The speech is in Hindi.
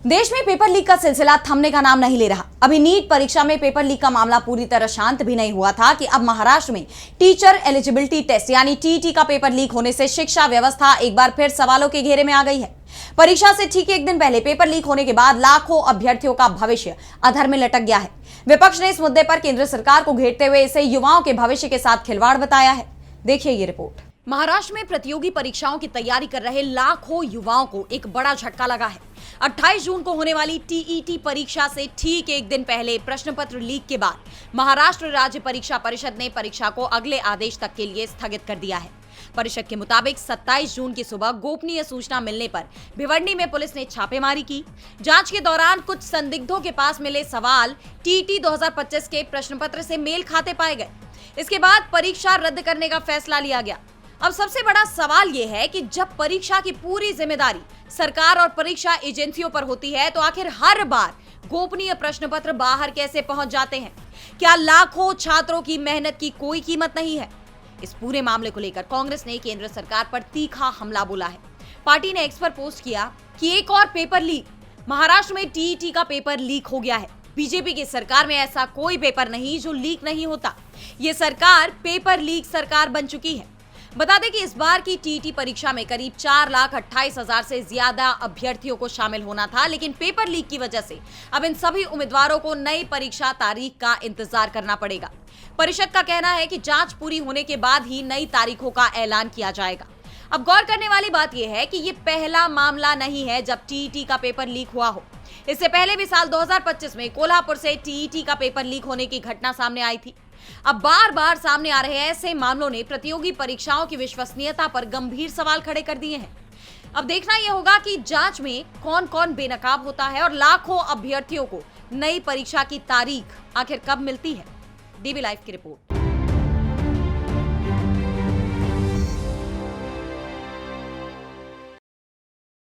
देश में पेपर लीक का सिलसिला थमने का नाम नहीं ले रहा। अभी नीट परीक्षा में पेपर लीक का मामला पूरी तरह शांत भी नहीं हुआ था कि अब महाराष्ट्र में टीचर एलिजिबिलिटी टेस्ट यानी टीईटी का पेपर लीक होने से शिक्षा व्यवस्था एक बार फिर सवालों के घेरे में आ गई है। परीक्षा से ठीक एक दिन पहले पेपर लीक होने के बाद लाखों अभ्यर्थियों का भविष्य अधर में लटक गया है। विपक्ष ने इस मुद्दे पर केंद्र सरकार को घेरते हुए इसे युवाओं के भविष्य के साथ खिलवाड़ बताया है। देखिए ये रिपोर्ट। महाराष्ट्र में प्रतियोगी परीक्षाओं की तैयारी कर रहे लाखों युवाओं को एक बड़ा झटका लगा है। 28 जून को होने वाली टीईटी परीक्षा से ठीक एक दिन पहले प्रश्न पत्र लीक के बाद महाराष्ट्र राज्य परीक्षा परिषद ने परीक्षा को अगले आदेश तक के लिए स्थगित कर दिया है। परिषद के मुताबिक 27 जून की सुबह गोपनीय सूचना मिलने पर भिवंडी में पुलिस ने छापेमारी की। जांच के दौरान कुछ संदिग्धों के पास मिले सवाल टीईटी 2025 के प्रश्न पत्र से मेल खाते पाए गए। इसके बाद परीक्षा रद्द करने का फैसला लिया गया। अब सबसे बड़ा सवाल यह है कि जब परीक्षा की पूरी जिम्मेदारी सरकार और परीक्षा एजेंसियों पर होती है तो आखिर हर बार गोपनीय प्रश्न पत्र बाहर कैसे पहुंच जाते हैं? क्या लाखों छात्रों की मेहनत की कोई कीमत नहीं है? इस पूरे मामले को लेकर कांग्रेस ने केंद्र सरकार पर तीखा हमला बोला है। पार्टी ने एक्स पर पोस्ट किया कि एक और पेपर लीक, महाराष्ट्र में टीईटी का पेपर लीक हो गया है। बीजेपी की सरकार में ऐसा कोई पेपर नहीं जो लीक नहीं होता। ये सरकार पेपर लीक सरकार बन चुकी है। बता दें कि इस बार की टीईटी परीक्षा में करीब 4,28,000 से ज्यादा अभ्यर्थियों को शामिल होना था, लेकिन पेपर लीक की वजह से अब इन सभी उम्मीदवारों को नई परीक्षा तारीख का इंतजार करना पड़ेगा। परिषद का कहना है कि जांच पूरी होने के बाद ही नई तारीखों का ऐलान किया जाएगा। अब गौर करने वाली बात यह है कि ये पहला मामला नहीं है जब टीईटी का पेपर लीक हुआ हो। इससे पहले भी साल 2025 में कोल्हापुर से टीईटी का पेपर लीक होने की घटना सामने आई थी। अब बार बार सामने आ रहे ऐसे मामलों ने प्रतियोगी परीक्षाओं की विश्वसनीयता पर गंभीर सवाल खड़े कर दिए हैं। अब देखना यह होगा कि जांच में कौन कौन बेनकाब होता है और लाखों अभ्यर्थियों को नई परीक्षा की तारीख आखिर कब मिलती है। डीबी लाइव की रिपोर्ट।